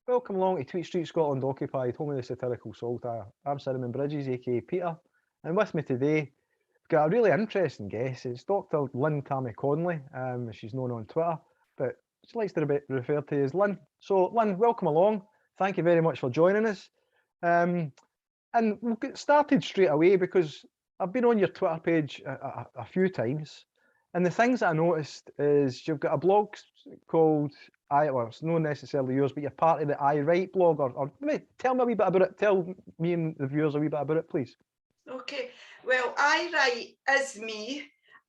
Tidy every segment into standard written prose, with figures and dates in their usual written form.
Welcome along to Tweet Street Scotland Occupied, home of the satirical saltire. I'm Cinnamon Bridges, aka Peter, and with me today, we've got a really interesting guest. It's Dr. Lynne Conley, she's known on Twitter, but she likes to be referred to as Lynne. So, Lynne, welcome along. Thank you very much for joining us. And we'll get started straight away because I've been on your Twitter page a few times, and the things that I noticed is you've got a blog called well, it's not necessarily yours, but you're part of the I Write blog, or maybe tell me a wee bit about it. Tell me and the viewers a wee bit about it, please. Okay, well, I Write is me,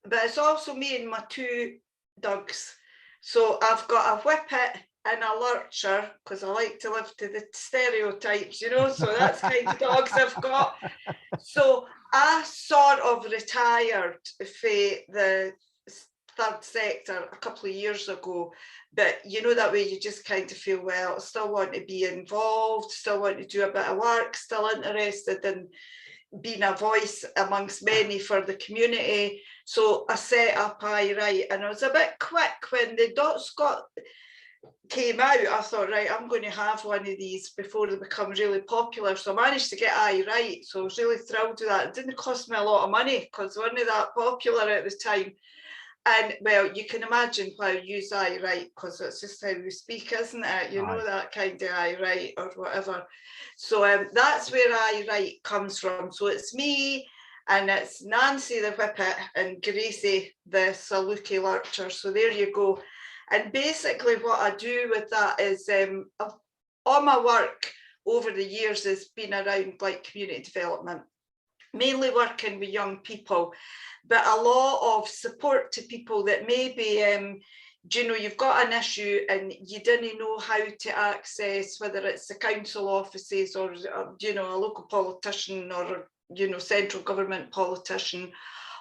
but it's also me and my two dogs. So I've got a whippet and a lurcher, because I like to live to the stereotypes, you know, so that's kind of dogs I've got. So I sort of retired for the third sector a couple of years ago, but you know, that way you just kind of feel, well, I still want to be involved, still want to do a bit of work, still interested in being a voice amongst many for the community. So I set up I Write, and I was a bit quick when the Dot Scot came out. I thought, right, I'm going to have one of these before they become really popular. So I managed to get I Write, so I was really thrilled with that. It didn't cost me a lot of money because they weren't that popular at the time. And well, you can imagine why I use I Write, because it's just how we speak, isn't it? You know, that kind of I Write or whatever. So that's where I Write comes from. So it's me, and it's Nancy the Whippet and Gracie the Saluki Lurcher. So there you go. And basically what I do with that is all my work over the years has been around like community development, mainly working with young people, but a lot of support to people that maybe, you know, you've got an issue and you didn't know how to access, whether it's the council offices or you know, a local politician or, you know, central government politician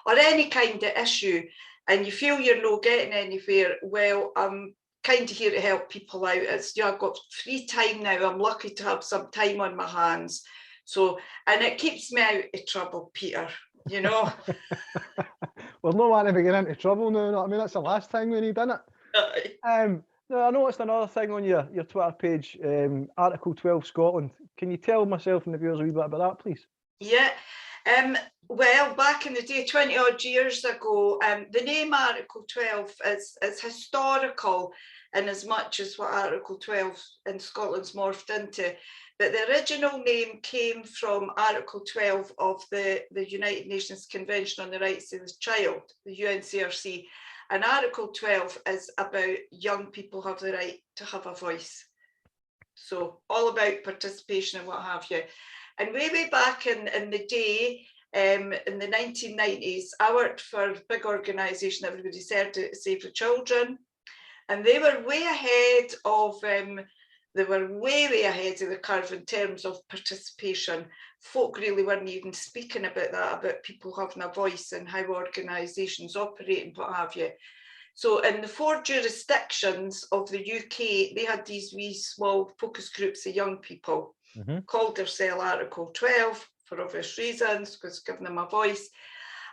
or any kind of issue, and you feel you're not getting anywhere. Well, I'm kind of here to help people out. It's, you know, I've got free time now. I'm lucky to have some time on my hands. So, and it keeps me out of trouble, Peter, you know. We're not wanting to get into trouble now, you know what I mean? That's the last thing we need, isn't it? No, I noticed another thing on your Twitter page, Article 12 Scotland. Can you tell myself and the viewers a wee bit about that, please? Yeah. Well, back in the day, 20 odd years ago, the name Article 12 is historical in as much as what Article 12 in Scotland's morphed into. But the original name came from Article 12 of the United Nations Convention on the Rights of the Child, the UNCRC. And Article 12 is about young people have the right to have a voice. So all about participation and what have you. And way back in the day, in the 1990s, I worked for a big organisation, everybody said, to Save the Children. And they were way ahead of way ahead of the curve in terms of participation. Folk really weren't even speaking about that, about people having a voice and how organisations operate and what have you. So in the 4 jurisdictions of the UK, they had these wee small focus groups of young people, called themselves Article 12 for obvious reasons, because giving them a voice.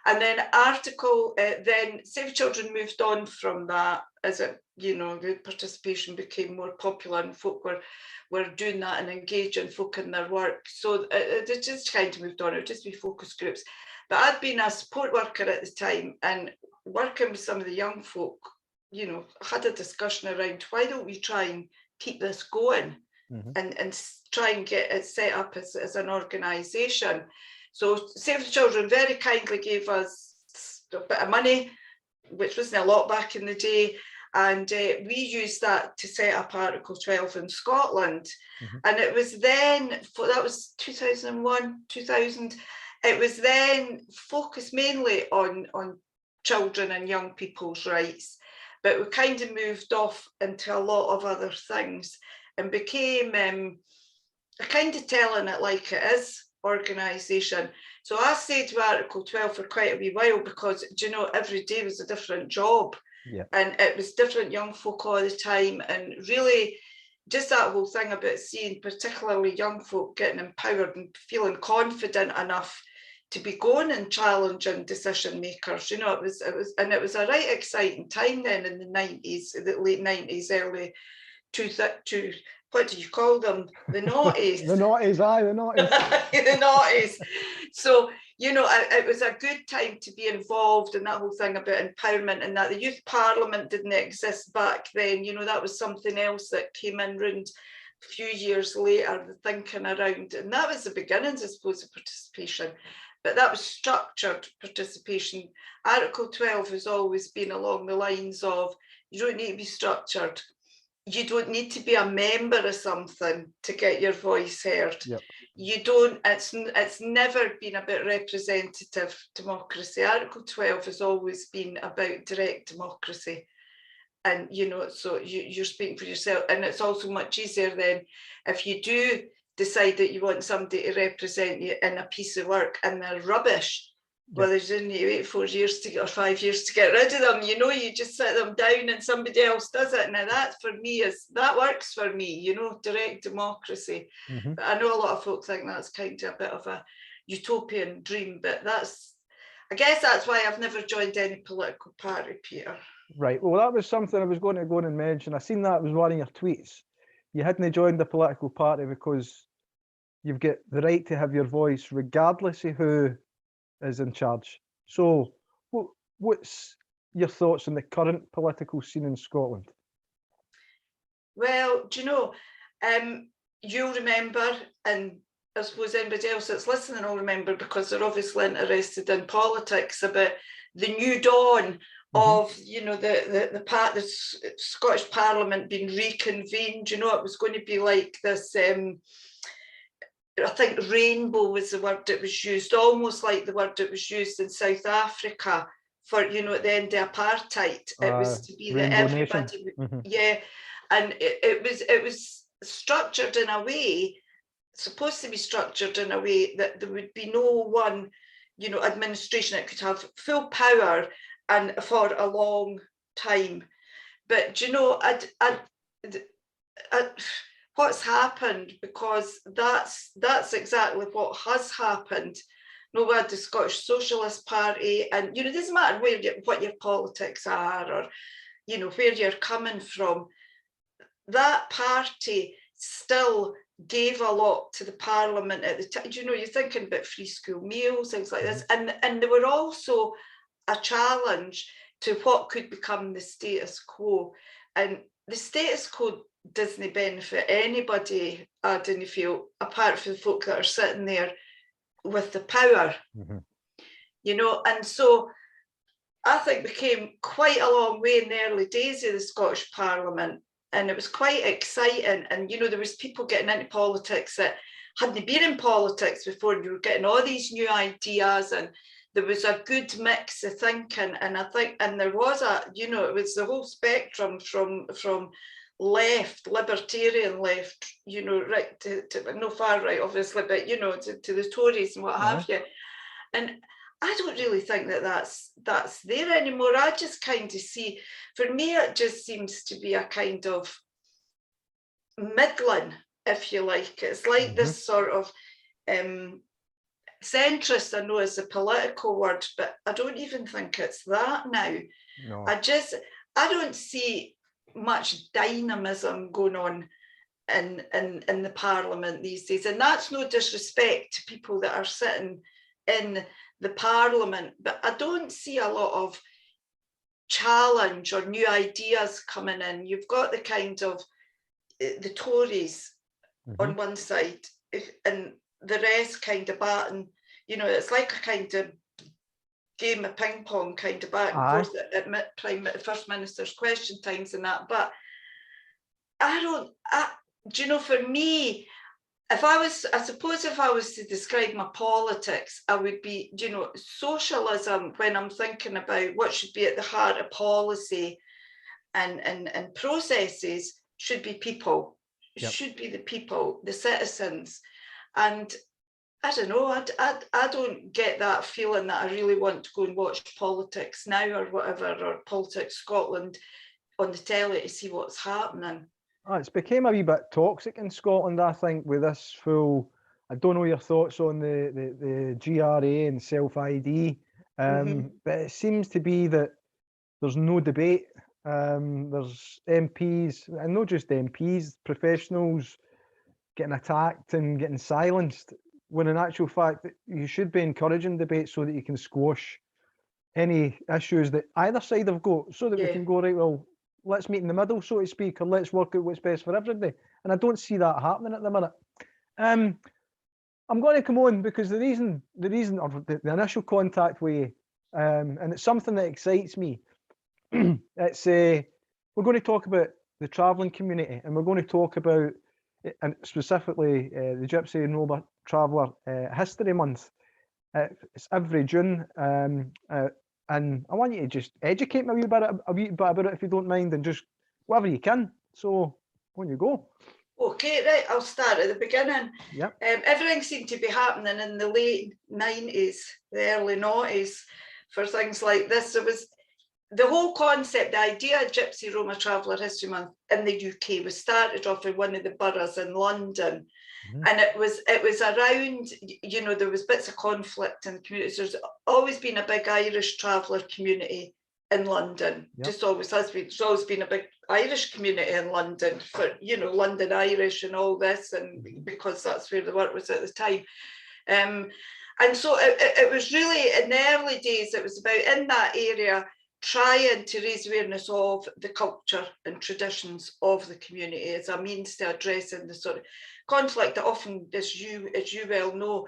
And then then Save Children moved on from that as it, you know, the participation became more popular and folk were doing that and engaging folk in their work. So it just kind of moved on. It would just be focus groups. But I'd been a support worker at the time and working with some of the young folk, you know, had a discussion around why don't we try and keep this going and try and get it set up as an organisation. So Save the Children very kindly gave us a bit of money, which wasn't a lot back in the day, and we used that to set up Article 12 in Scotland. And it was then, that was 2001, 2000, it was then focused mainly on children and young people's rights, but we kind of moved off into a lot of other things and became kind of telling it like it is organisation. So I stayed with Article 12 for quite a wee while because, you know, every day was a different job. And it was different young folk all the time, and really just that whole thing about seeing particularly young folk getting empowered and feeling confident enough to be going and challenging decision makers. You know, it was a right exciting time then in the 90s, the late 90s, early what do you call them? The naughties. The naughties, aye, the naughties. The naughties. So, you know, it was a good time to be involved in that whole thing about empowerment, and that the youth parliament didn't exist back then. You know, that was something else that came in round a few years later, the thinking around, and that was the beginnings, I suppose, of participation. But that was structured participation. Article 12 has always been along the lines of, you don't need to be structured. You don't need to be a member of something to get your voice heard. Yep. You don't, it's never been about representative democracy. Article 12 has always been about direct democracy. And, you know, so you're speaking for yourself. And it's also much easier then if you do decide that you want somebody to represent you in a piece of work and they're rubbish. Yep. Well, there's only you wait 4 years to get, or 5 years to get rid of them. You know, you just sit them down and somebody else does it. Now that for me that works for me, you know, direct democracy. Mm-hmm. But I know a lot of folk think that's kind of a bit of a utopian dream, but I guess that's why I've never joined any political party, Peter. Right, well, that was something I was going to go in and mention. I seen that was one of your tweets. You hadn't joined the political party because you've got the right to have your voice regardless of who is in charge. So what's your thoughts on the current political scene in Scotland? Well, do you know, you'll remember, and I suppose anybody else that's listening will remember, because they're obviously interested in politics, about the new dawn of, you know, the Scottish Parliament being reconvened. You know, it was going to be like this, I think rainbow was the word that was used, almost like the word that was used in South Africa for, you know, at the end of apartheid. It was to be that everybody, yeah, and it was structured in a way, supposed to be structured in a way that there would be no one, you know, administration that could have full power and for a long time. But you know, what's happened, because that's exactly what has happened. No, we had the Scottish Socialist Party, and you know, it doesn't matter what your politics are, or you know, where you're coming from. That party still gave a lot to the Parliament at the time. You know, you're thinking about free school meals, things like this, and they were also a challenge to what could become the status quo. And the status quo doesn't benefit anybody, I didn't feel, apart from the folk that are sitting there with the power. You know, and so I think we came quite a long way in the early days of the Scottish Parliament, and it was quite exciting. And you know, there was people getting into politics that hadn't been in politics before, and you were getting all these new ideas, and there was a good mix of thinking. And I think, and there was you know, it was the whole spectrum from left, libertarian left, you know, right to no far right, obviously, but you know, to the Tories and what have you. And I don't really think that that's there anymore. I just kind of see, for me, it just seems to be a kind of middling, if you like. It's like this sort of centrist, I know is a political word, but I don't even think it's that now. No. I don't see much dynamism going on in the Parliament these days. And that's no disrespect to people that are sitting in the Parliament, but I don't see a lot of challenge or new ideas coming in. You've got the kind of the Tories on one side, and the rest kind of batting, you know, it's like a kind of game of ping pong kind of back and forth at First Minister's question times and that. But do you know, for me, I suppose if I was to describe my politics, I would be, you know, socialism, when I'm thinking about what should be at the heart of policy and processes, should be people. Should be the people, the citizens. And I don't know, I don't get that feeling that I really want to go and watch politics now or whatever, or Politics Scotland on the telly to see what's happening. It's became a wee bit toxic in Scotland, I think, with this full, I don't know your thoughts on the GRA and self-ID, but it seems to be that there's no debate There's MPs, and not just MPs, professionals getting attacked and getting silenced, when in actual fact you should be encouraging debate so that you can squash any issues that either side have got, so that we can go, right, well, let's meet in the middle, so to speak, or let's work out what's best for everybody. And I don't see that happening at the minute. I'm going to come on because the reason, or the initial contact with you, and it's something that excites me. It's we're going to talk about the travelling community, and we're going to talk about, and specifically the Gypsy and Roma Traveller History Month. It's every June, and I want you to just educate me a wee bit about it, if you don't mind, and just whatever you can. So on you go. Okay, right, I'll start at the beginning. Yep. Everything seemed to be happening in the late 90s, the early 90s for things like this. There was the whole concept, the idea of Gypsy Roma Traveller History Month in the UK was started off in one of the boroughs in London. And it was around, you know, there was bits of conflict in the communities. There's always been a big Irish traveller community in London. Yep. Just always has been. There's always been a big Irish community in London for, you know, London Irish and all this, and because that's where the work was at the time. And so it was really, in the early days, it was about in that area trying to raise awareness of the culture and traditions of the community as a means to addressing the sort of conflict that often, as you well know,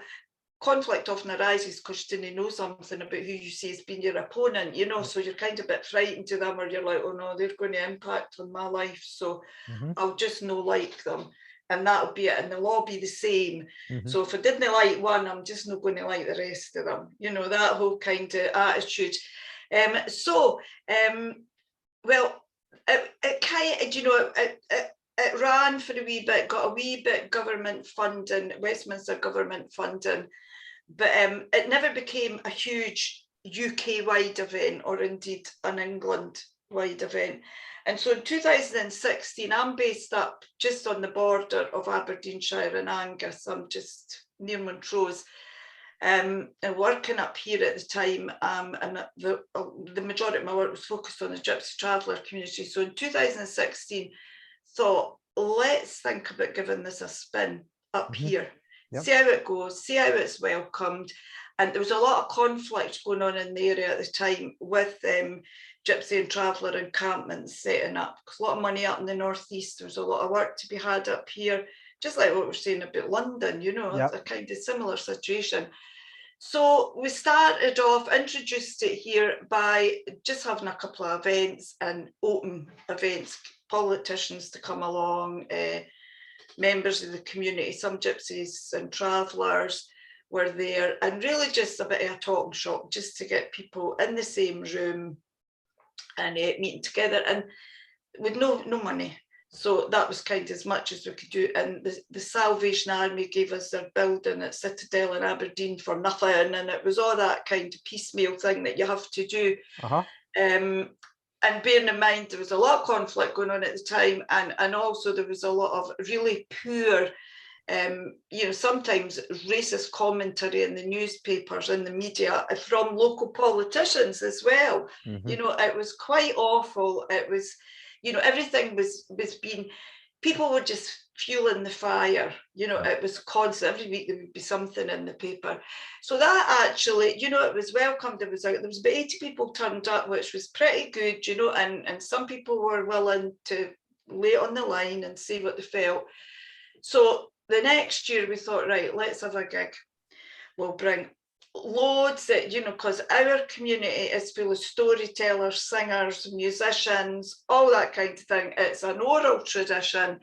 conflict often arises because you didn't know something about who you see as being your opponent, you know, so you're kind of a bit frightened to them, or you're like, oh no, they're going to impact on my life, so I'll just no like them, and that'll be it, and they'll all be the same. So if I didn't like one, I'm just not going to like the rest of them, you know, that whole kind of attitude. Well, it kind of, you know, it ran for a wee bit, got a wee bit government funding, Westminster government funding, but it never became a huge UK-wide event, or indeed an England-wide event. And so in 2016, I'm based up just on the border of Aberdeenshire and Angus. I'm just near Montrose. And working up here at the time, and the majority of my work was focused on the Gypsy Traveller community. So in 2016, thought, let's think about giving this a spin up here, see how it goes, see how it's welcomed. And there was a lot of conflict going on in the area at the time with Gypsy and Traveller encampments setting up, because a lot of money up in the northeast, there was a lot of work to be had up here, just like what we're saying about London, you know, it's a kind of similar situation. So we started off, introduced it here by just having a couple of events, and open events, politicians to come along, members of the community, some Gypsies and Travellers were there, and really just a bit of a talking shop just to get people in the same room and meeting together, and with no money. So that was kind of as much as we could do. And the Salvation Army gave us their building at Citadel in Aberdeen for nothing. And it was all that kind of piecemeal thing that you have to do. And bearing in mind, there was a lot of conflict going on at the time. And also there was a lot of really poor, you know, sometimes racist commentary in the newspapers and the media from local politicians as well. You know, it was quite awful. It was, you know, everything was being, people were just fueling the fire, you know, it was constant. Every week there would be something in the paper. So that actually, you know, it was welcomed. There was about 80 people turned up, which was pretty good, you know, and some people were willing to lay it on the line and see what they felt. So the next year we thought, right, let's have a gig. We'll bring loads that, you know, because our community is full of storytellers, singers, musicians, all that kind of thing. It's an oral tradition.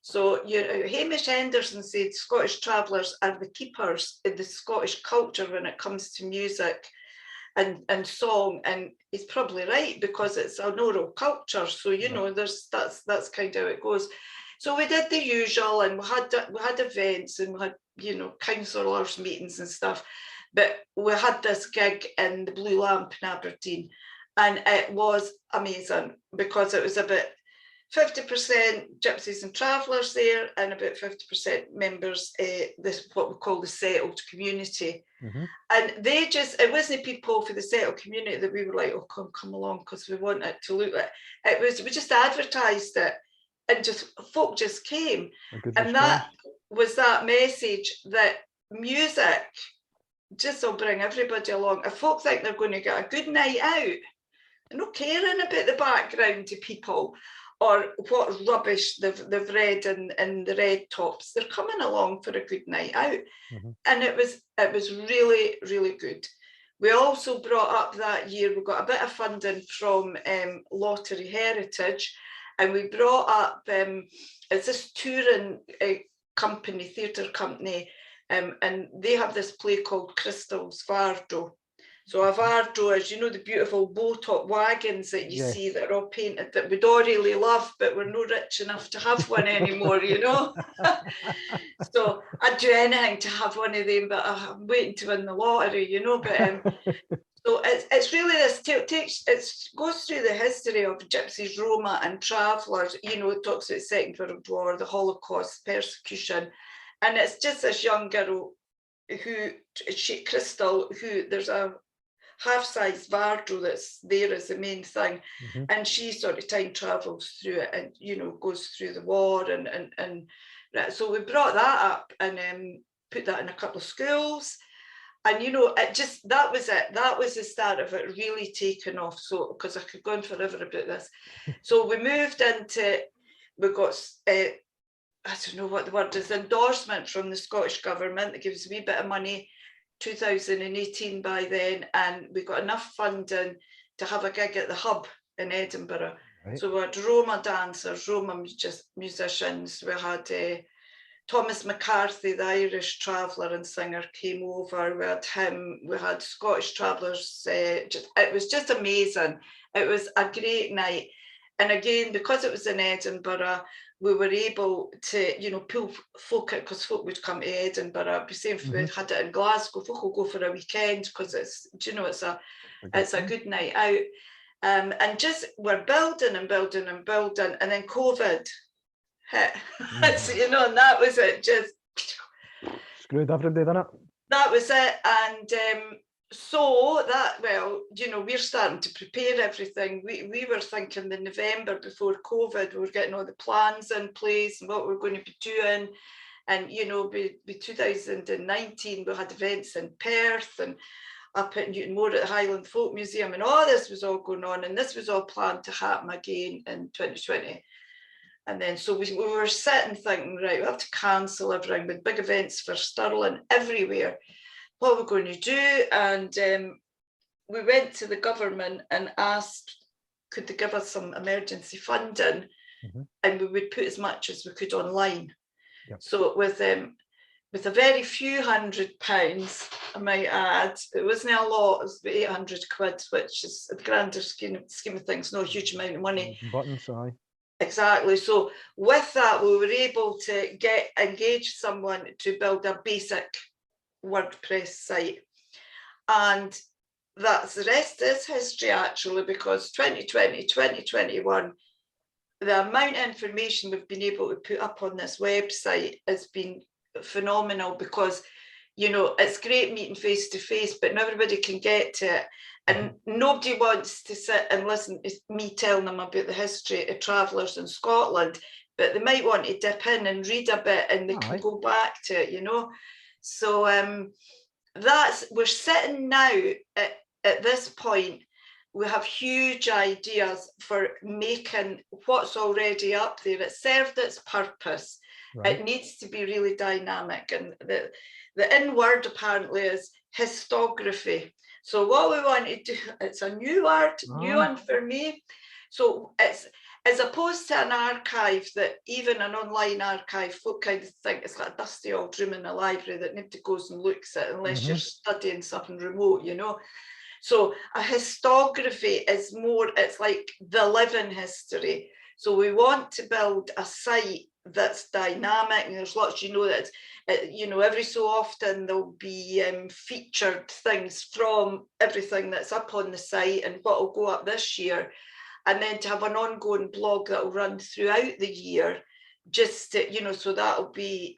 So, you know, Hamish Henderson said Scottish Travellers are the keepers of the Scottish culture when it comes to music and song, and he's probably right, because it's an oral culture. So, you know, that's kind of how it goes. So we did the usual, and we had events, and we had, you know, councillors meetings and stuff. But we had this gig in the Blue Lamp in Aberdeen, and it was amazing because it was a bit 50% gypsies and travellers there, and about 50% members, this what we call the settled community. And they just, it wasn't people for the settled community that we were like, oh, come along, because we want it to look like it was. We just advertised it, and just folk just came, and that was that message that music just will bring everybody along. If folk think they're going to get a good night out, they're not caring about the background to people or what rubbish they've read in the red tops. They're coming along for a good night out. And it was really, really good. We also brought up that year, we got a bit of funding from Lottery Heritage, and we brought up, it's this touring company, theatre company, and they have this play called Crystal's Vardo. So a Vardo is, you know, the beautiful bow-top wagons that you see that are all painted that we'd all really love, but we're not rich enough to have one anymore, you know. So I'd do anything to have one of them, but I'm waiting to win the lottery, you know. But so it's really this, it goes through the history of gypsies, Roma and travellers. You know, it talks about the Second World War, the Holocaust, persecution, and it's just this young girl who, Crystal, who there's a half-size Vardo that's there as the main thing, and she sort of time travels through it, and you know, goes through the war, and so we brought that up and put that in a couple of schools, and you know, it just, that was the start of it really taking off. So because I could go on forever about this, so we moved into, we got I don't know what the word is, endorsement from the Scottish government that gives a wee bit of money. 2018 by then, and we got enough funding to have a gig at the Hub in Edinburgh. So we had Roma dancers, Roma musicians, we had Thomas McCarthy, the Irish traveller and singer, came over, we had him, we had Scottish travellers, it was just amazing. It was a great night, and again, because it was in Edinburgh, we were able to, you know, pull folk out, because folk would come to Edinburgh. Be saying if we had it in Glasgow, folk will go for a weekend, because it's, you know, it's a good night out. And just we're building and building and building, and then COVID hit. So, you know, and that was it. Just screwed everybody, didn't it? That was it, and so that, well, you know, we're starting to prepare everything. We were thinking the November before COVID, we were getting all the plans in place and what we're going to be doing. And, you know, by 2019, we had events in Perth and up at Newtonmore at the Highland Folk Museum, and all this was all going on. And this was all planned to happen again in 2020. And then so we were sitting thinking, right, we have to cancel everything with big events for Stirling everywhere. What we're going to do, and we went to the government and asked, could they give us some emergency funding, and we would put as much as we could online. So with a very few £100, I might add, it wasn't a lot, it was about 800 quid, which is a grander scheme of things, no huge amount of money. Buttons, aye. Exactly. So with that, we were able to engage someone to build a basic WordPress site, and that's, the rest is history actually, because 2020, 2021, the amount of information we've been able to put up on this website has been phenomenal, because, you know, it's great meeting face to face, but not everybody can get to it, and nobody wants to sit and listen to me telling them about the history of travellers in Scotland, but they might want to dip in and read a bit, and they can go back to it, you know. So we're sitting now at this point, we have huge ideas for making what's already up there. It served its purpose. It needs to be really dynamic, and the in word apparently is histography. So what we want to do, it's a new word, new one for me. So it's, as opposed to an archive that, even an online archive, folk kind of think it's like a dusty old room in a library that nobody goes and looks at unless you're studying something remote, you know. So a histography is more, it's like the living history. So we want to build a site that's dynamic, and there's lots, you know, that, you know, every so often there'll be featured things from everything that's up on the site and what will go up this year. and then to have an ongoing blog that will run throughout the year, just to, you know, so that'll be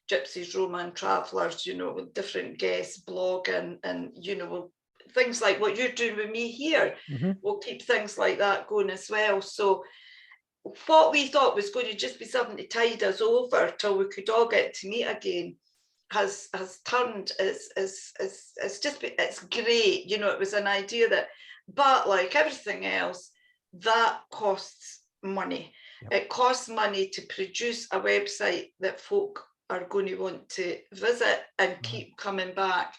Gypsies, Roma and Travellers, you know, with different guests blogging, and you know, things like what you're doing with me here. We'll keep things like that going as well. So what we thought was going to just be something to tide us over till we could all get to meet again has turned, it's just, it's great. You know, it was an idea that, but like everything else, that costs money. It costs money to produce a website that folk are going to want to visit and keep coming back.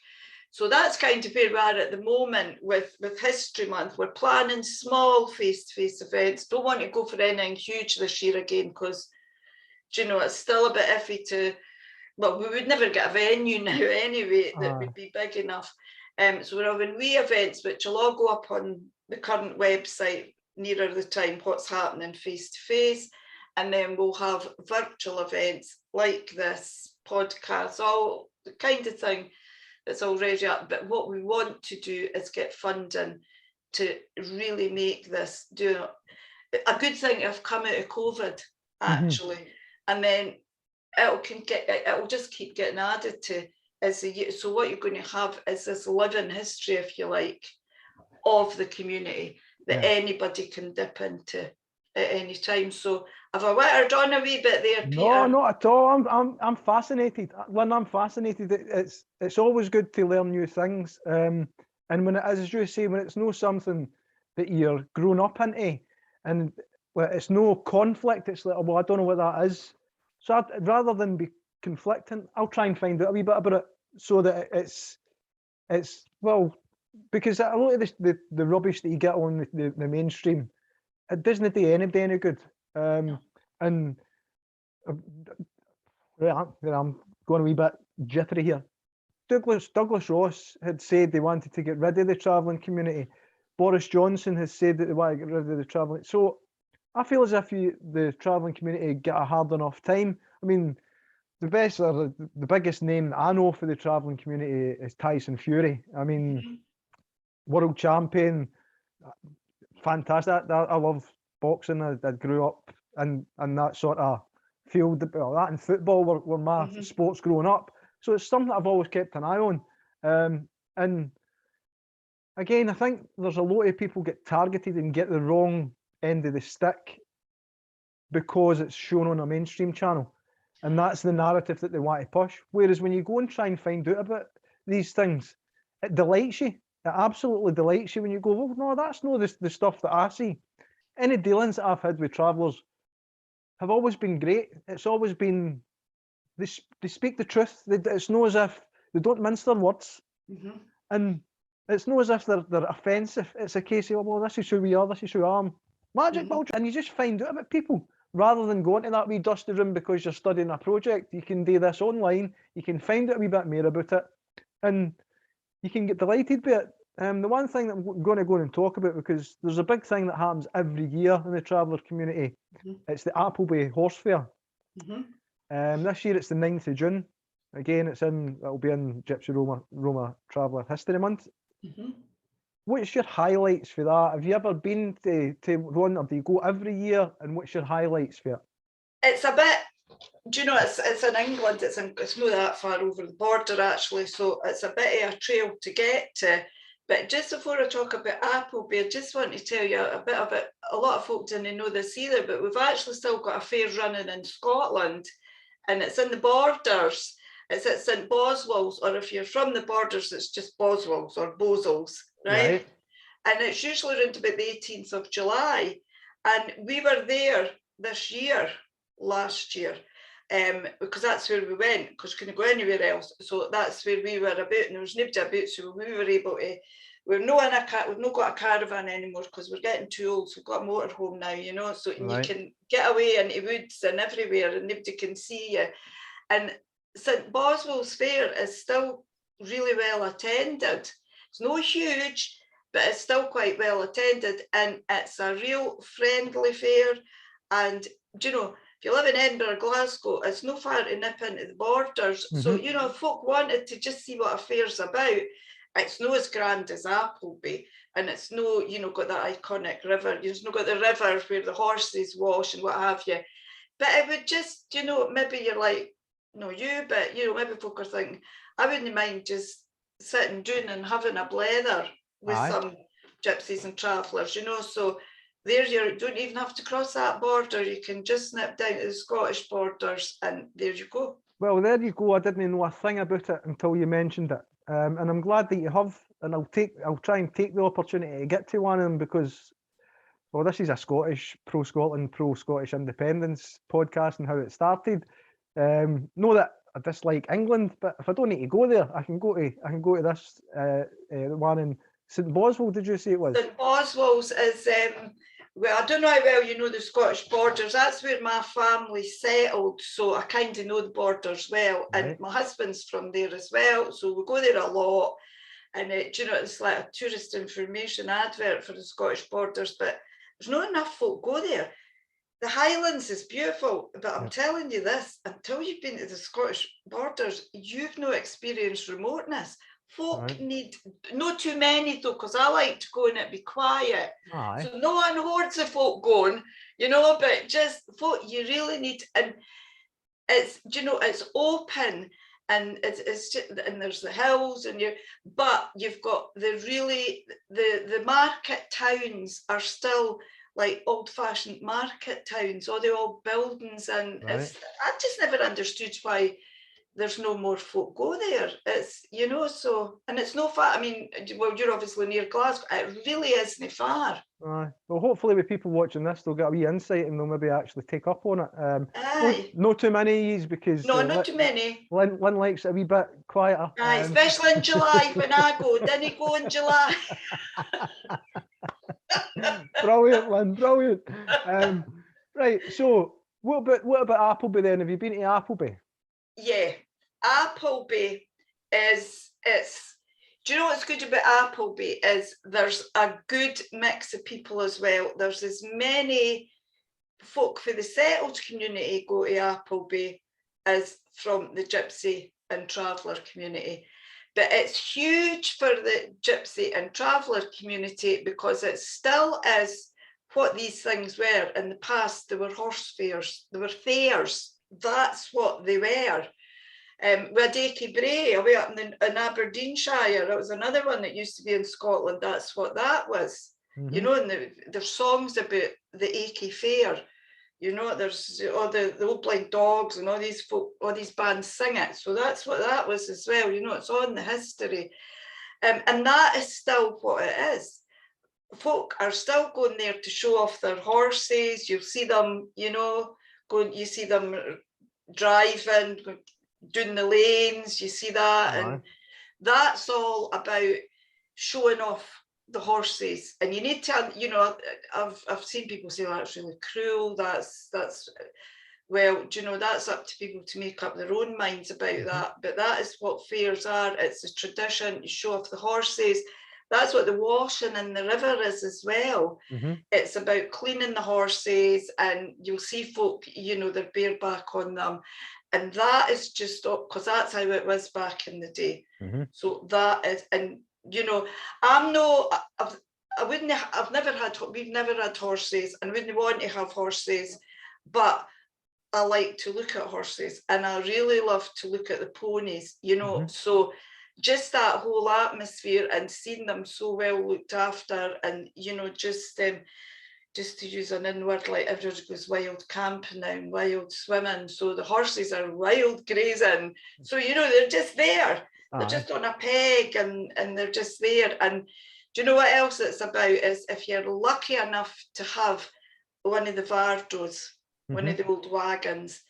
So that's kind of where we are at the moment with History Month. We're planning small face-to-face events. Don't want to go for anything huge this year again, because, you know, it's still a bit iffy to, well, we would never get a venue now anyway that would be big enough. So we're having wee events, which will all go up on the current website nearer the time, what's happening face-to-face. And then we'll have virtual events like this podcast, all the kind of thing that's already up. But what we want to do is get funding to really make this do a good thing to have come out of COVID, actually. And then it'll just keep getting added to as the year. So what you're going to have is this living history, if you like, of the community that anybody can dip into at any time. So have I wittered on a wee bit there, Peter? No, not at all. I'm fascinated, Lynne. I'm fascinated. It's always good to learn new things. And when it is, as you say, when it's no something that you're grown up into, and it's no conflict, it's like, well, I don't know what that is. So rather than be conflicting, I'll try and find out a wee bit about it, so that it's well, because a lot of the rubbish that you get on the mainstream, it doesn't do anybody any good. And I'm going a wee bit jittery here. Douglas Ross had said they wanted to get rid of the travelling community. Boris Johnson has said that they want to get rid of the travelling. So I feel as if the travelling community get a hard enough time. I mean, the biggest name that I know for the travelling community is Tyson Fury. I mean, world champion, fantastic. I love boxing. I grew up in that sort of field. That and football were my sports growing up. So it's something that I've always kept an eye on. And again, I think there's a lot of people get targeted and get the wrong end of the stick because it's shown on a mainstream channel. And that's the narrative that they want to push. Whereas when you go and try and find out about these things, it delights you. It absolutely delights you when you go, well, no, that's not the stuff that I see. Any dealings that I've had with travellers have always been great. It's always been, they speak the truth. It's not as if they don't mince their words. And it's not as if they're offensive. It's a case of, well, this is who we are, this is who I am. Magic ball. And you just find out about people. Rather than going to that wee dusty room because you're studying a project, you can do this online. You can find out a wee bit more about it, and you can get delighted by it. The one thing that I'm going to go and talk about, because there's a big thing that happens every year in the traveller community. It's the Appleby Horse Fair. This year it's the 9th of June. Again, it'll be in Gypsy Roma Traveller History Month. What's your highlights for that? Have you ever been to one, or do you go every year? And what's your highlights for it? It's a bit, do you know, it's in England, it's not that far over the border actually, so it's a bit of a trail to get to. But just before I talk about Appleby, I just want to tell you a bit about, a lot of folk didn't know this either, but we've actually still got a fair running in Scotland, and it's in the borders. It's at St Boswell's, or if you're from the borders, it's just Boswell's or Boswell's, right? And it's usually around about the 18th of July. And we were there last year, because that's where we went, because we couldn't go anywhere else. So that's where we were about, and there was nobody about, so we were able to, we've not got a caravan anymore because we're getting too old, so we've got a motorhome now, you know, so you can get away into woods and everywhere and nobody can see you. And St Boswell's Fair is still really well attended. It's not huge, but it's still quite well attended, and it's a real friendly fair. And you know, if you live in Edinburgh, Glasgow, it's no far to nip into the borders. So you know, if folk wanted to just see what a fair's about, it's no as grand as Appleby, and it's no, you know, got that iconic river. It's not got the river where the horses wash and what have you. But it would just, you know, maybe you're like, no, you, but you know, maybe folk are thinking, I wouldn't mind just sitting down and having a blether with some gypsies and travellers, you know. So there you don't even have to cross that border. You can just snip down to the Scottish borders, and there you go. Well, there you go. I didn't know a thing about it until you mentioned it, and I'm glad that you have. And I'll try and take the opportunity to get to one of them because, well, this is a Scottish pro-Scotland, pro-Scottish independence podcast and how it started. Know that I dislike England, but if I don't need to go there, I can go to this one in St Boswell. Did you say it was? St Boswell's is well, I don't know how well you know the Scottish borders. That's where my family settled, so I kind of know the borders well. Right. And my husband's from there as well, so we go there a lot. And you know, it's like a tourist information advert for the Scottish borders, but there's not enough folk go there. The Highlands is beautiful, but I'm telling you this, until you've been to the Scottish borders, you've no experienced remoteness. Folk need, not too many though, because I like to go and it be quiet. So no one hordes of folk going, you know, but just folk you really need, and it's, you know, it's open. And it's just, and there's the hills, and but you've got the market towns are still like old-fashioned market towns, all the old buildings, and it's, I just never understood why there's no more folk go there. It's, you know, so, and it's no far. I mean, well, you're obviously near Glasgow. It really isn't far. Well, hopefully with people watching this, they'll get a wee insight and they'll maybe actually take up on it. No too many because not too many. Lynne likes it a wee bit quieter. Especially in July when I go. Didn't go in July. Brilliant, Lynne, brilliant. Right, so what about Appleby then? Have you been to Appleby? Yeah, Appleby is, do you know what's good about Appleby is there's a good mix of people as well. There's as many folk for the settled community go to Appleby as from the gypsy and traveller community. But it's huge for the gypsy and traveller community because it still is what these things were. In the past, there were horse fairs, there were fairs. That's what they were. We had Achy Bray away up in Aberdeenshire. That was another one that used to be in Scotland. That's what that was. You know, and there's songs about the Achy Fair. You know, there's all the Old Blind Dogs and all these folk, all these bands sing it. So that's what that was as well. You know, it's on the history. And that is still what it is. Folk are still going there to show off their horses. You'll see them, you know, you see them driving, doing the lanes, you see that, and that's all about showing off the horses. And you need to, you know, I've seen people say, oh, that's really cruel, that's well, you know, that's up to people to make up their own minds about that, but that is what fairs are. It's a tradition, you show off the horses. That's what the washing in the river is as well. It's about cleaning the horses, and you'll see folk, you know, they're bareback on them. And that is just because that's how it was back in the day. So that is, and you know, we've never had horses, and wouldn't want to have horses, but I like to look at horses, and I really love to look at the ponies, you know. So just that whole atmosphere and seeing them so well looked after, and you know, just to use an in-word, like everybody goes wild camping now and wild swimming, so the horses are wild grazing, so you know, they're just there. They're just on a peg, and they're just there. And do you know what else it's about is if you're lucky enough to have one of the Vardos, one of the old wagons,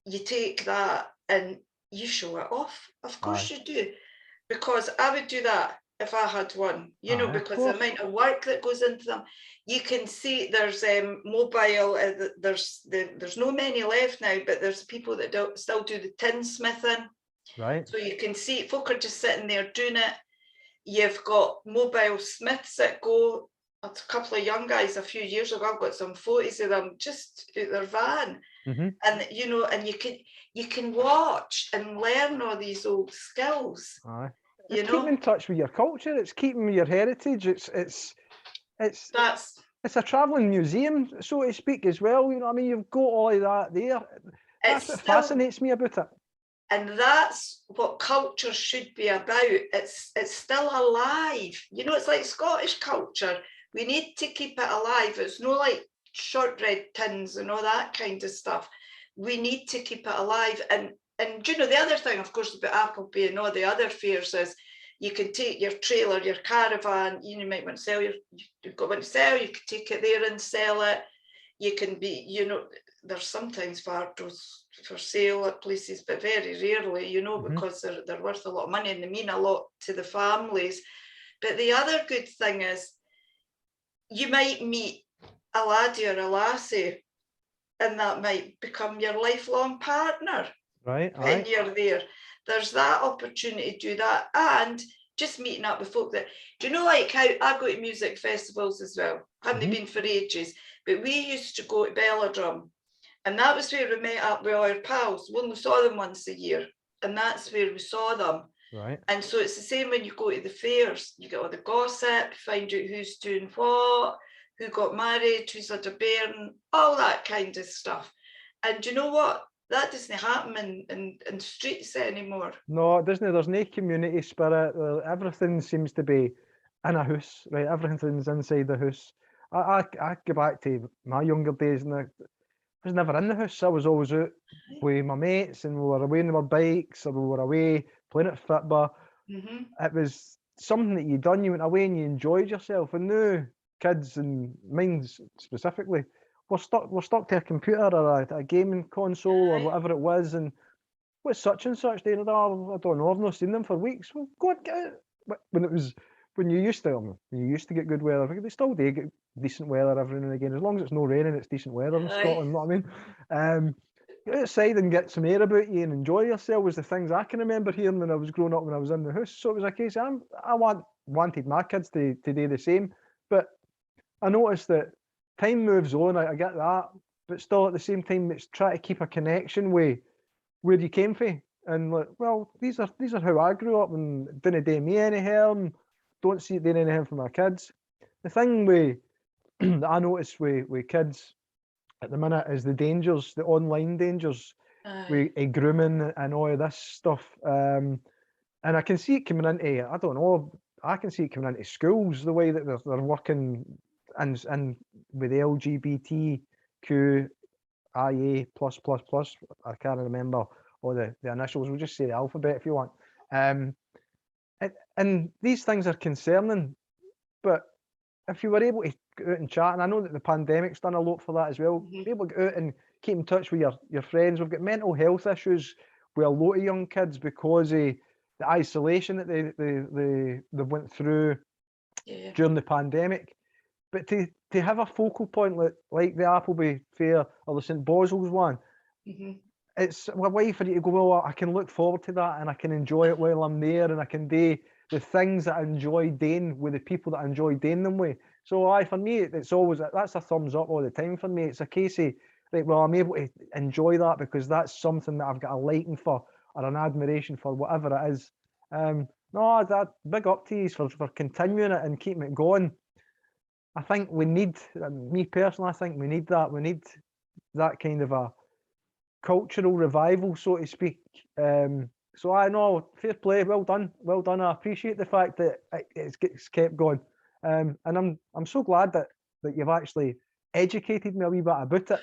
you take that and you show it off. Of course you do, because I would do that if I had one, you know, because the amount of work that goes into them. You can see there's mobile, there's no many left now, but there's people that still do the tinsmithing. Right. So you can see folk are just sitting there doing it. You've got mobile smiths that go. A couple of young guys a few years ago, I've got some photos of them just out their van. And you know, and you can watch and learn all these old skills. you keeping know. in touch with your culture. It's keeping your heritage. It's That's a travelling museum, so to speak, as well. You know what I mean? You've got all of that there. That's it's what still, fascinates me about it. and that's what culture should be about. It's still alive. You know, it's like Scottish culture. We need to keep it alive. It's no like shortbread tins and all that kind of stuff. We need to keep it alive. And you know, the other thing, of course, about Appleby and all the other fairs is you can take your trailer, your caravan, you might want to sell you've got one to sell, you can take it there and sell it. You can be, you know, there's sometimes Vardos for sale at places, but very rarely, you know, because they're worth a lot of money and they mean a lot to the families. But the other good thing is you might meet a laddie or a lassie and that might become your lifelong partner. Right. When you're there. There's that opportunity to do that. And just meeting up with folk that, do you know, like how I go to music festivals as well? Haven't been for ages, but we used to go to Belladrum. And that was where we met up with our pals. We only saw them once a year. And that's where we saw them. Right. And so it's the same when you go to the fairs. You get all the gossip, find out who's doing what, who got married, who's had a bairn, all that kind of stuff. And do you know what? That doesn't happen in streets anymore. No, it doesn't. There's no community spirit. Everything seems to be in a house, right? Everything's inside the house. I go back to my younger days, and I was never in the house. I was always out with my mates, and we were away on our bikes, or we were away playing at football. It was something that you done. You went away and you enjoyed yourself. And now kids, and mine specifically, we're stuck to a computer or a gaming console or whatever it was, and what's such and such doing? Oh, I don't know, I've not seen them for weeks. Well, go and get it. When you used to get good weather, they still do get decent weather every now and again. As long as it's no raining, it's decent weather in Scotland, you know what I mean? Get outside and get some air about you and enjoy yourself was the things I can remember hearing when I was growing up, when I was in the house. So it was a case I wanted my kids to do the same. But I noticed that time moves on, I get that, but still at the same time it's try to keep a connection with where you came from, and like, well, these are how I grew up, and didn't do me any harm, don't see it doing any harm for my kids. The thing that I notice with kids at the minute is the dangers, the online dangers with grooming and all of this stuff, and I can see it coming into, I don't know, I can see it coming into schools, the way that they're working and with the LGBTQIA++, I can't remember all the initials, we'll just say the alphabet if you want. And these things are concerning, but if you were able to go out and chat, and I know that the pandemic's done a lot for that as well, be able to go out and keep in touch with your friends. We've got mental health issues with a lot of young kids because of the isolation that they went through during the pandemic. But to have a focal point like the Appleby Fair or the St Boswell's one, it's a way for you to go, well, I can look forward to that and I can enjoy it while I'm there, and I can do the things that I enjoy doing with the people that I enjoy doing them with. So for me, it's always, that's a thumbs up all the time for me. It's a case of, like, well, I'm able to enjoy that because that's something that I've got a liking for or an admiration for, whatever it is. No, that big up to you for continuing it and keeping it going. I think we need, me personally, I think we need that. We need that kind of a cultural revival, so to speak. So I know, fair play, well done. I appreciate the fact that it's kept going, and I'm so glad that you've actually educated me a wee bit about it.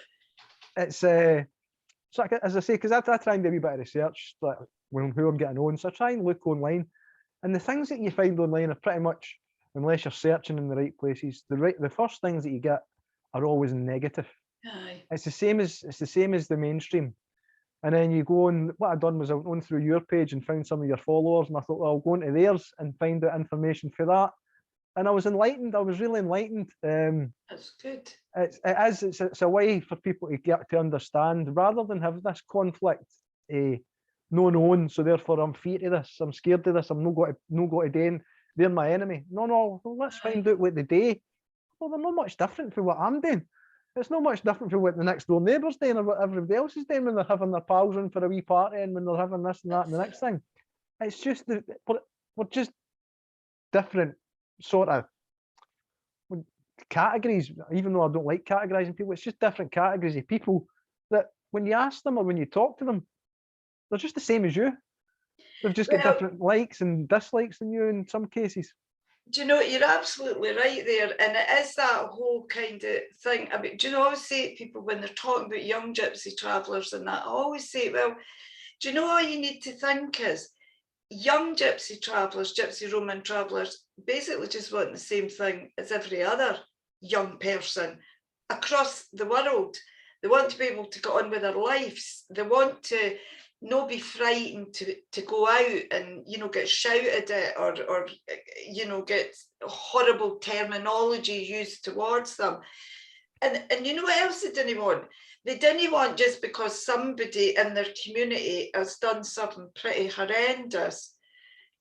It's so as I say, because I try and do a wee bit of research, like who I'm getting on. So I try and look online, and the things that you find online are pretty much, unless you're searching in the right places, the first things that you get are always negative. It's the same as the mainstream. And then you go on, what I've done was I went on through your page and found some of your followers, and I thought, well, I'll go into theirs and find out information for that. And I was enlightened. I was really enlightened. That's good. It's a way for people to get to understand, rather than have this conflict, no known. So therefore, I'm feared of this. I'm scared of this. I'm not going to do. They're my enemy. No. Let's find out what they do. Well, they're not much different from what I'm doing. It's not much different from what the next door neighbour's doing or what everybody else is doing when they're having their pals in for a wee party and when they're having this and that and the next thing. It's just we're just different sort of categories, even though I don't like categorizing people. It's just different categories of people that when you ask them or when you talk to them, they're just the same as you. They've just got Well, different likes and dislikes than you in some cases. do you know, you're absolutely right there. And it is that whole kind of thing. I mean, do you know, I always say to people when they're talking about young gypsy travellers and that, I always say, well, do you know all you need to think is young gypsy travellers, gypsy Roman travellers, basically just want the same thing as every other young person across the world. They want to be able to get on with their lives. They want to not be frightened to go out and, you know, get shouted at or you know, get horrible terminology used towards them. And you know what else they didn't want? They didn't want just because somebody in their community has done something pretty horrendous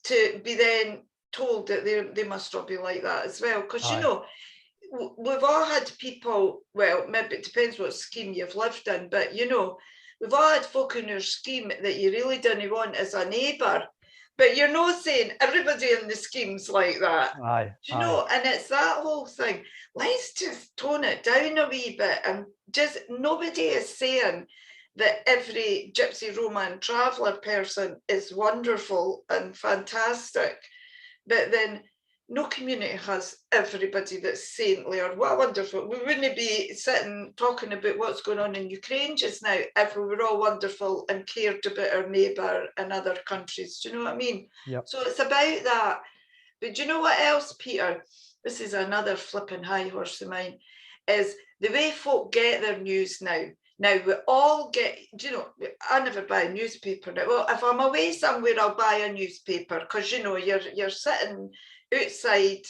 to be then told that they must not be like that as well. Because, you know, we've all had people, well, maybe it depends what scheme you've lived in, but, you know, we've all had folk in your scheme that you really didn't want as a neighbour. But you're not saying everybody in the scheme's like that. Do you know? And it's that whole thing. Let's just tone it down a wee bit. And just nobody is saying that every Gypsy Roman traveller person is wonderful and fantastic. But then no community has everybody that's saintly or what wonderful. We wouldn't be sitting talking about what's going on in Ukraine just now if we were all wonderful and cared about our neighbour and other countries. Do you know what I mean? Yep. So it's about that. But do you know what else, Peter? This is another flipping high horse of mine, is the way folk get their news now. Now we all get, do you know, I never buy a newspaper now. Well, if I'm away somewhere, I'll buy a newspaper because, you know, you're sitting outside,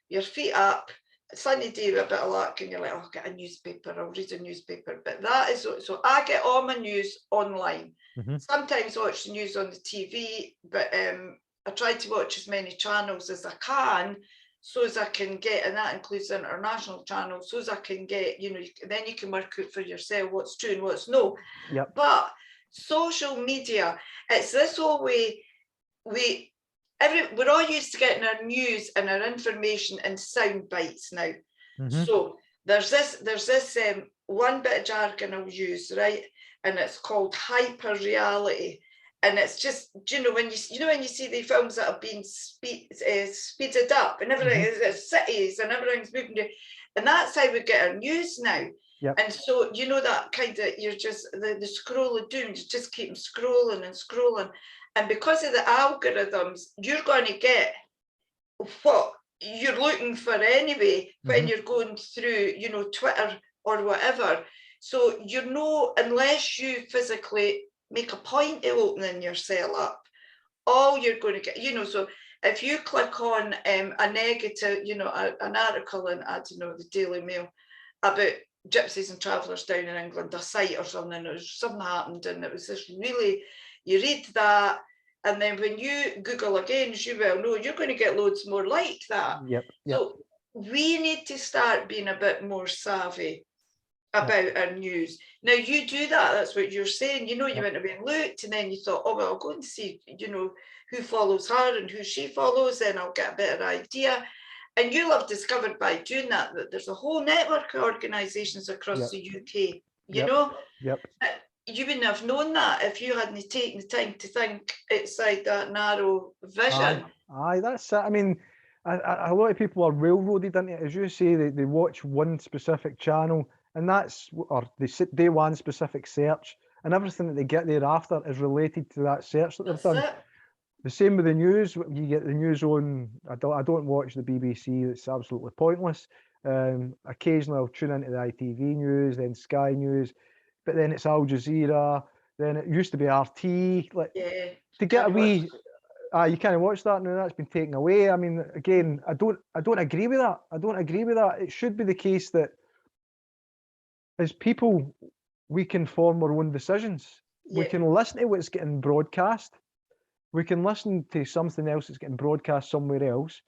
your feet up, sunny day with a bit of luck, and you're like, oh, I'll get a newspaper, I'll read a newspaper. But that is, so I get all my news online. Sometimes watch the news on the TV, but I try to watch as many channels as I can so as I can get, and that includes international channels, so as I can get, you know, then you can work out for yourself what's true and what's no. Yep. But social media, it's this whole way, we're all used to getting our news and our information in sound bites now. So there's this one bit of jargon I'll use, right? And it's called hyper reality. And it's just, you know, when you see the films that have been speeded up and everything is cities and everything's moving, and that's how we get our news now. Yep. And so, you know, that kind of, you're just the scroll of doom, you just keep scrolling and scrolling. And because of the algorithms, you're going to get what you're looking for anyway when you're going through, you know, Twitter or whatever. So you're unless you physically make a point of opening your cell up, all you're going to get, you know, so if you click on a negative, you know, an article in, I don't know, the Daily Mail about gypsies and travellers down in England, a site or something, something happened and it was this really, you read that, and then when you Google again, as you well know, you're going to get loads more like that. Yep. So we need to start being a bit more savvy about our news. Now you do that, that's what you're saying, you know, you went away and looked and then you thought, oh well, I'll go and see, you know, who follows her and who she follows, then I'll get a better idea. And you'll have discovered by doing that there's a whole network of organisations across the UK, you know. You wouldn't have known that if you hadn't taken the time to think outside that narrow vision. Aye, that's it. I mean, a lot of people are railroaded into it, as you say. They watch one specific channel, and that's, or they one specific search, and everything that they get thereafter is related to that search that they've done. The same with the news. You get the news on. I don't watch the BBC. It's absolutely pointless. Occasionally I'll tune into the ITV news, then Sky News, but then it's Al Jazeera. Then it used to be RT. Like, to get a wee. You can't watch that now. That's been taken away. I mean, again, I don't agree with that. I don't agree with that. It should be the case that as people, we can form our own decisions. We can listen to what's getting broadcast. We can listen to something else that's getting broadcast somewhere else,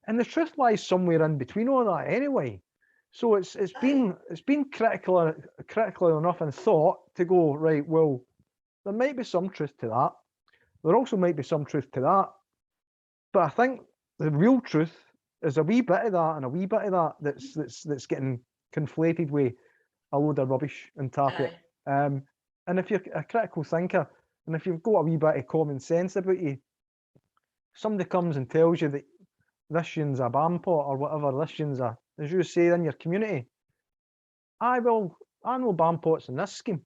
and the truth lies somewhere in between all that anyway. So it's been critical enough in thought to go, right, well, there might be some truth to that. There also might be some truth to that. But I think the real truth is a wee bit of that and a wee bit of that that's getting conflated with a load of rubbish and target. And if you're a critical thinker, and if you've got a wee bit of common sense about you, somebody comes and tells you that this yin's a bam pot or whatever, this yin's a, as you say in your community, I know bam pots in this scheme,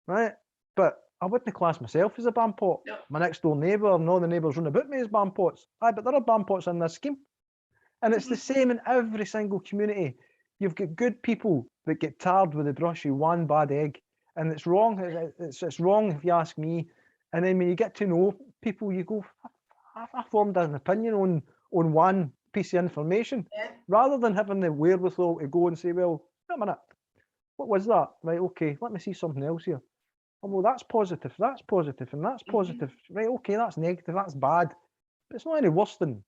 right? But I wouldn't class myself as a bam pot. No. My next door neighbour and all the neighbours round about me as bam pots. Aye, but there are bam pots in this scheme. And it's the same in every single community. You've got good people that get tarred with the brush of one bad egg. And it's wrong. It's wrong if you ask me. And then when you get to know people, you go, I formed an opinion on one piece of information, rather than having the wherewithal to go and say, well, wait a minute, what was that? Right, okay, let me see something else here. Oh, well, that's positive, and that's positive. Right, okay, that's negative, that's bad. But it's not any worse than,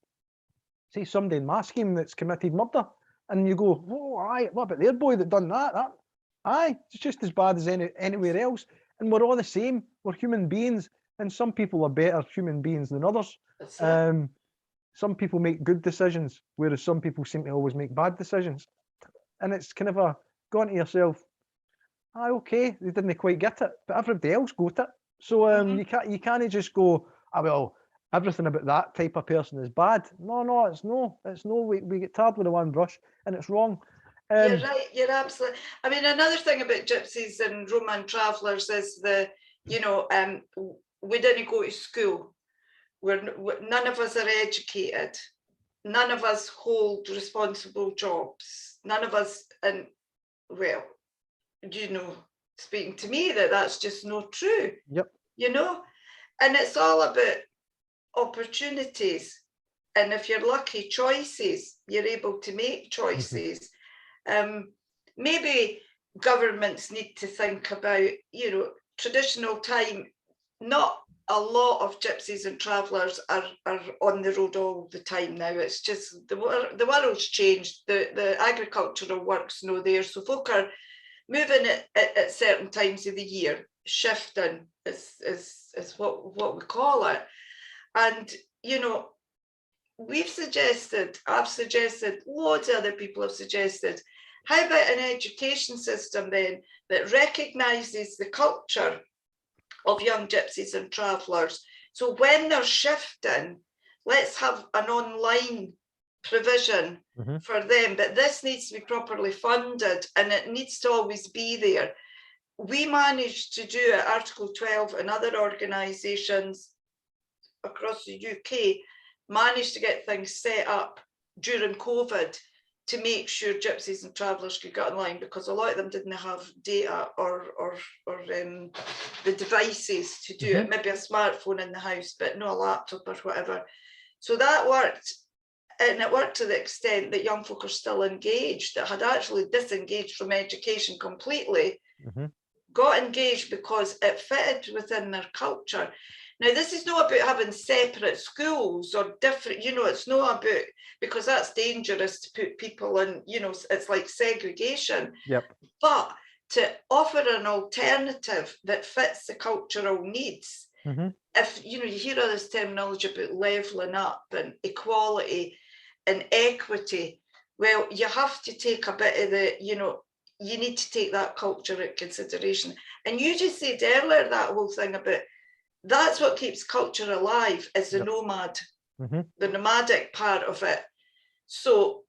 say, somebody in my scheme that's committed murder, and you go, oh, aye, what about their boy that done that? Aye, it's just as bad as anywhere else. And we're all the same. We're human beings, and some people are better human beings than others. Some people make good decisions, whereas some people seem to always make bad decisions. And it's kind of gone to yourself, aye, okay, they didn't quite get it, but everybody else got it. So you can't just go, well, everything about that type of person is bad. No, it's no. We get tarred with a one brush, and it's wrong. You're right. You're absolutely. I mean, another thing about gypsies and Roman travellers is we didn't go to school. None of us are educated. None of us hold responsible jobs. None of us, and well, speaking to me, that's just not true. Yep. And it's all about opportunities. And if you're lucky, choices, you're able to make choices. Maybe governments need to think about, traditional time. Not a lot of gypsies and travellers are on the road all the time now. It's just the world's changed. The agricultural work's no there, so folk are moving at certain times of the year. Shifting is what we call it. And I've suggested, loads of other people have suggested, how about an education system then that recognises the culture of young gypsies and travellers? So when they're shifting, let's have an online provision for them, but this needs to be properly funded and it needs to always be there. We managed to do at Article 12 and other organisations across the UK managed to get things set up during COVID to make sure gypsies and travellers could get online, because a lot of them didn't have data or the devices to do it. Maybe a smartphone in the house, but no a laptop or whatever. So that worked, and it worked to the extent that young folk are still engaged, that had actually disengaged from education completely, got engaged because it fitted within their culture. Now, this is not about having separate schools or different, it's not about, because that's dangerous to put people in, it's like segregation. Yep. But to offer an alternative that fits the cultural needs. If, you hear all this terminology about levelling up and equality and equity, well, you have to take a bit of the, you need to take that culture into consideration. And you just said earlier, that whole thing about, that's what keeps culture alive, is the nomad, the nomadic part of it. So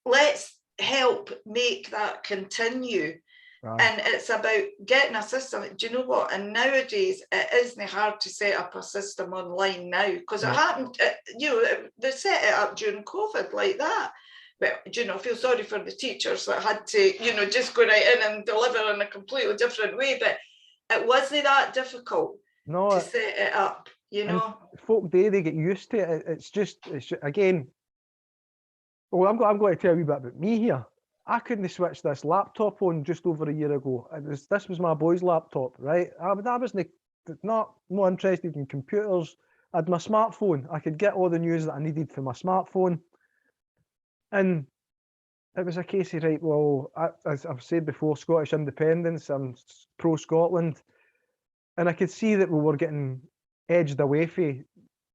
let's help make that continue. Right. And it's about getting a system. Do you know what? And nowadays, it isn't hard to set up a system online now, because it happened, they set it up during COVID like that. But, I feel sorry for the teachers that had to, just go right in and deliver in a completely different way. But it wasn't that difficult. To set it up, folk they get used to it. It's just again. Well, I'm going to tell you a bit about me here. I couldn't switch this laptop on just over a year ago. This was my boy's laptop, right? I was not interested in computers. I had my smartphone. I could get all the news that I needed from my smartphone, and it was a case of, right, well, as I've said before, Scottish independence. I'm pro Scotland. And I could see that we were getting edged away from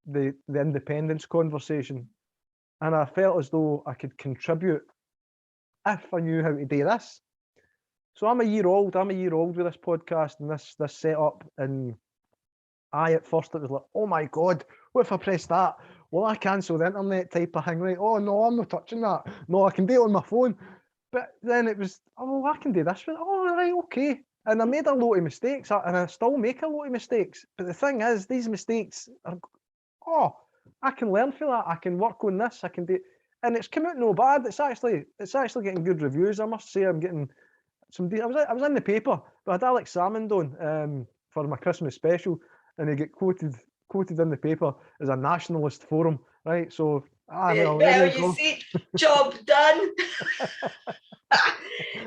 the independence conversation, and I felt as though I could contribute if I knew how to do this. So I'm a year old with this podcast and this setup, and at first it was like, oh my God, what if I press that? Well, I cancel the internet type of thing, right? Oh no, I'm not touching that. No, I can do it on my phone. But then it was, oh, I can do this. Oh, right, okay. And I made a lot of mistakes, and I still make a lot of mistakes. But the thing is, these mistakes are, I can learn from that. I can work on this. I can do, and it's come out no bad. It's actually getting good reviews. I must say, I'm getting some. I was in the paper, but I had Alex Salmond on for my Christmas special, and he get quoted in the paper as a nationalist forum, right? So, well, there you you go. see, job done.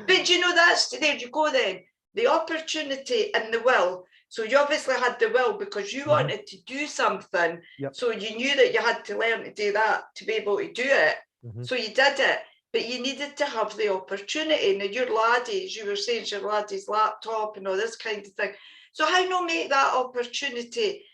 But you know, there you go then. The opportunity and the will. So you obviously had the will because you wanted to do something. Yep. So you knew that you had to learn to do that to be able to do it. So you did it. But you needed to have the opportunity. Now, your laddies, you were saying your laddie's laptop and all this kind of thing. So how not make that opportunity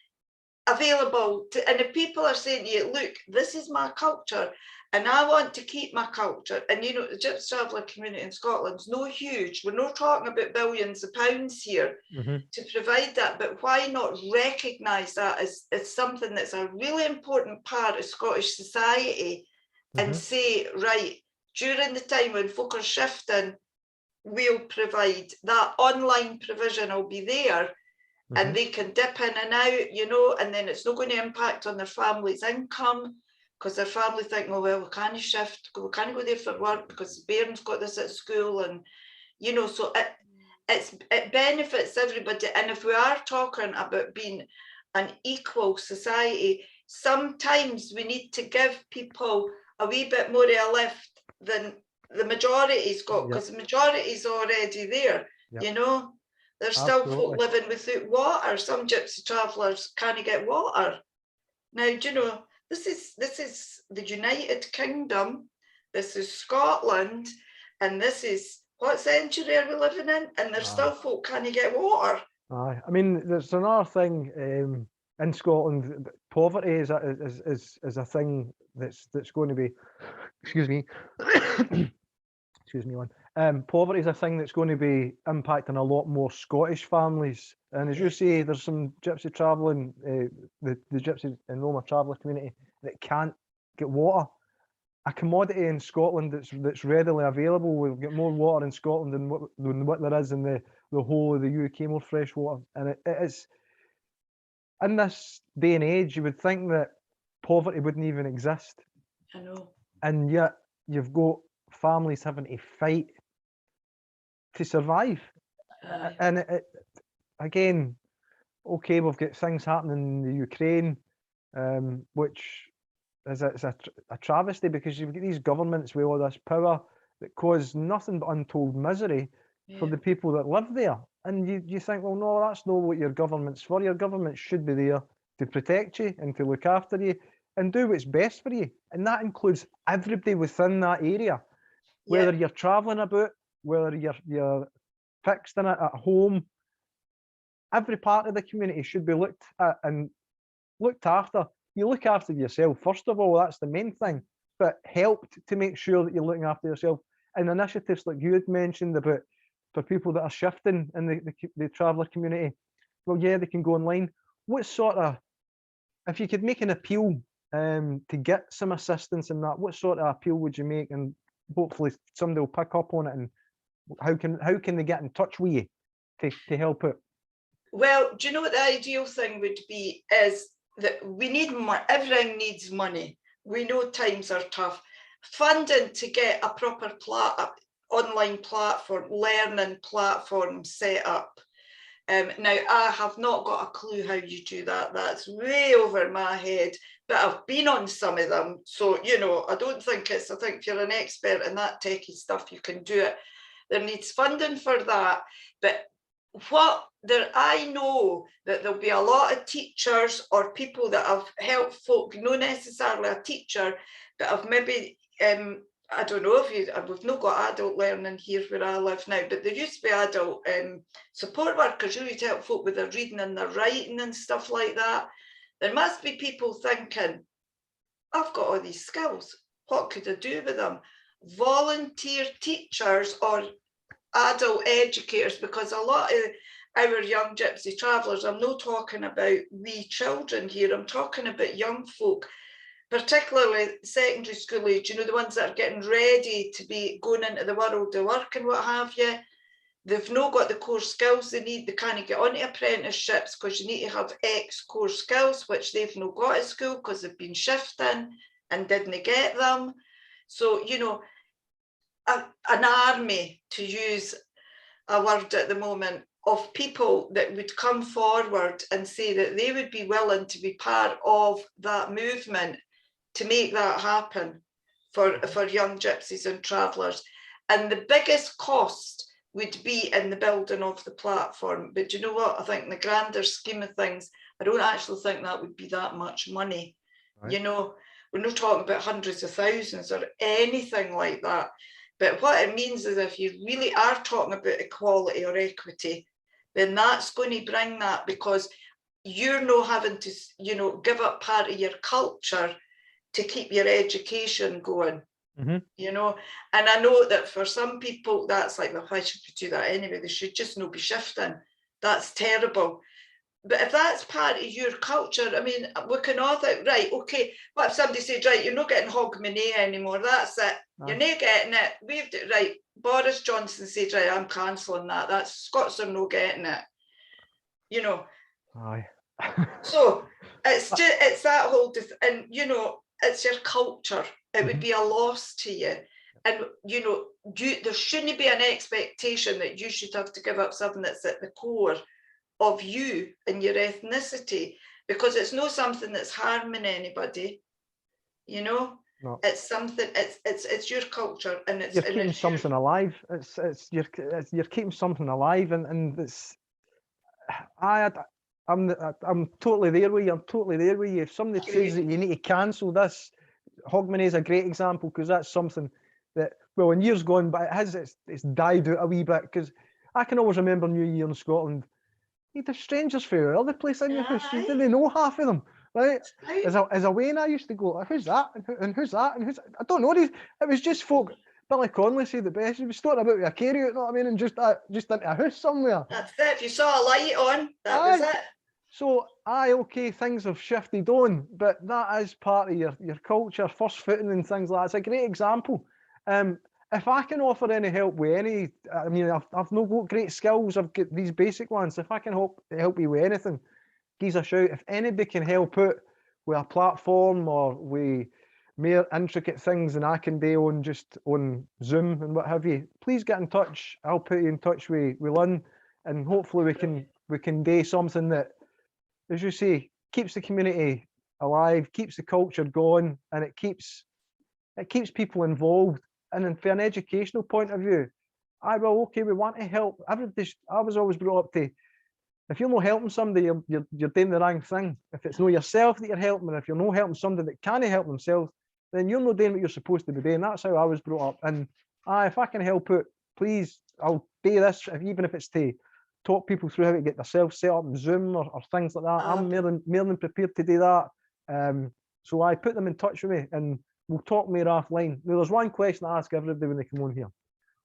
available to, and if people are saying to you, look, this is my culture and I want to keep my culture, and you know, the Gypsy Traveller community in Scotland's no huge, we're not talking about billions of pounds here to provide that, but why not recognise that as something that's a really important part of Scottish society and say, right, during the time when folk are shifting, we'll provide that online provision will be there. And they can dip in and out, you know, and then it's not going to impact on their family's income because their family think, oh, well, we can't shift, we can't go there for work because the parents got this at school. And, you know, so it benefits everybody. And if we are talking about being an equal society, sometimes we need to give people a wee bit more of a lift than the majority's got, because the majority's already there, you know. There's still folk living without water. Some Gypsy travellers can't get water. Now, do you know, this is the United Kingdom, this is Scotland, and this is, what century are we living in? And there's still folk can't get water. I mean, there's another thing in Scotland. Poverty is a thing that's going to be, excuse me, excuse me, Lynne. Poverty is a thing that's going to be impacting a lot more Scottish families. And as you say, there's some Gypsy travelling, the Gypsy and Roma traveller community that can't get water. A commodity in Scotland that's readily available. We've got more water in Scotland than what there is in the whole of the UK, more fresh water. And it is, in this day and age, you would think that poverty wouldn't even exist. I know. And yet you've got families having to fight to survive. And again, okay, we've got things happening in the Ukraine, which is a travesty, because you've got these governments with all this power that cause nothing but untold misery for the people that live there. And you think, well, no, that's not what your government's for. Your government should be there to protect you and to look after you and do what's best for you. And that includes everybody within that area. Whether you're travelling about, whether you're fixed in it at home, every part of the community should be looked at and looked after. You look after yourself, first of all, that's the main thing, but helped to make sure that you're looking after yourself. And initiatives like you had mentioned about for people that are shifting in the traveller community, well, yeah, they can go online. What sort of, if you could make an appeal to get some assistance in that, what sort of appeal would you make? And hopefully somebody will pick up on it. And how can they get in touch with you to help out? Well, do you know what the ideal thing would be is that we need more, everything needs money. We know times are tough. Funding to get a proper online platform, learning platform set up. Now, I have not got a clue how you do that. That's way over my head, but I've been on some of them. So, you know, I think if you're an expert in that techie stuff, you can do it. There needs funding for that. But I know that there'll be a lot of teachers or people that have helped folk, not necessarily a teacher, but have maybe, I don't know if we've not got adult learning here where I live now, but there used to be adult support workers who would help folk with their reading and their writing and stuff like that. There must be people thinking, I've got all these skills. What could I do with them? Volunteer teachers or adult educators, because a lot of our young gypsy travellers, I'm not talking about wee children here, I'm talking about young folk, particularly secondary school age, you know, the ones that are getting ready to be going into the world of work and what have you. They've not got the core skills they need. They can't get onto apprenticeships because you need to have X core skills, which they've not got at school because they've been shifting and didn't get them. So, you know, an army, to use a word at the moment, of people that would come forward and say that they would be willing to be part of that movement to make that happen for young gypsies and travellers. And the biggest cost would be in the building of the platform. But you know what? I think in the grander scheme of things, I don't actually think that would be that much money. Right. You know, we're not talking about hundreds of thousands or anything like that. But what it means is if you really are talking about equality or equity, then that's going to bring that, because you're not having to, you know, give up part of your culture to keep your education going. Mm-hmm. You know, and I know that for some people that's like, well, why should we do that anyway? They should just not be shifting. That's terrible. But if that's part of your culture, I mean, we can all think, right, okay, what if somebody said, right, you're not getting hogmanay anymore, that's it. No. You're not getting it. We've right, Boris Johnson said, right, I'm cancelling that. That's Scots are not getting it. You know. Aye. So it's just, it's that whole, and you know, it's your culture. It would be a loss to you. And, you know, there shouldn't be an expectation that you should have to give up something that's at the core of you and your ethnicity, because it's not something that's harming anybody, you know. No. It's something, it's your culture, and it's, you're keeping something alive. You're keeping something alive, and it's, I'm totally there with you. I'm totally there with you. If somebody says that you need to cancel this, Hogmanay is a great example, because that's something that, well, in years gone by, it's died out a wee bit, because I can always remember New Year in Scotland. You'd have strangers from other place in your house. You didn't know half of them, right? As a Wayne, I used to go, who's that? And who's that? And who's, I don't know these. It was just folk. Billy Connolly said the best. He was talking about a carry, you know what I mean? And just into a house somewhere. That's it. If you saw a light on, that was it. So, okay, things have shifted on, but that is part of your culture, first footing and things like that. It's a great example. If I can offer any help with any, I mean, I've not got great skills, I've got these basic ones. If I can help you with anything, give us a shout. If anybody can help out with a platform or with more intricate things than I can do on Zoom and what have you, please get in touch. I'll put you in touch with Lynne, and hopefully we can do something that, as you say, keeps the community alive, keeps the culture going, and it keeps people involved. And then from an educational point of view, we want to help. I was always brought up to, if you're not helping somebody, you're doing the wrong thing. If it's not yourself that you're helping, and if you're not helping somebody that can't help themselves, then you're not doing what you're supposed to be doing. That's how I was brought up. And if I can help out, please, I'll do this, even if it's to talk people through how to get themselves set up in Zoom or things like that. I'm more than prepared to do that. So I put them in touch with me, and we'll talk more offline. Now, there's one question I ask everybody when they come on here.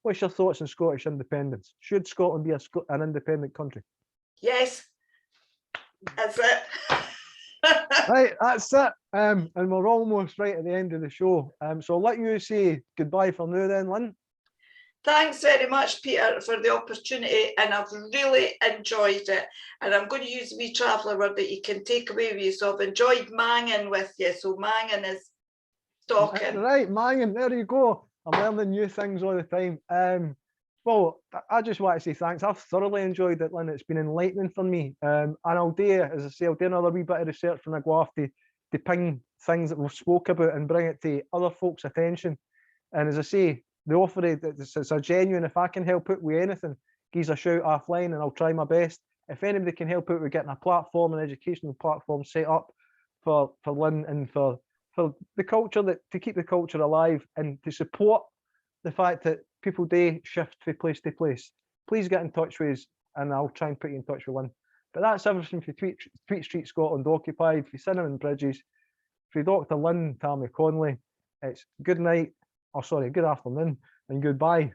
What's your thoughts on Scottish independence? Should Scotland be an independent country? Yes, that's it. Right, that's it. And we're almost right at the end of the show. So I'll let you say goodbye for now then, Lynne. Thanks very much, Peter, for the opportunity, and I've really enjoyed it. And I'm going to use a wee traveller word that you can take away with you. So I've enjoyed manging with you. So manging is talking. Right, manging, there you go. I'm learning new things all the time. Well, I just want to say thanks. I've thoroughly enjoyed it, Lynne. It's been enlightening for me. And I'll do, as I say, I'll do another wee bit of research when I go off to ping things that we've spoke about and bring it to other folks' attention. And as I say, the offer, it's a genuine, if I can help out with anything, give us a shout offline and I'll try my best. If anybody can help out with getting a platform, an educational platform set up for Lynne and for the culture, to keep the culture alive and to support the fact that people do shift from place to place, please get in touch with us and I'll try and put you in touch with Lynne. But that's everything for Tweet Street Scotland Occupied, for Cinnamon Bridges, for Dr. Lynne Tammy Conley. It's good night, or sorry, good afternoon, and goodbye.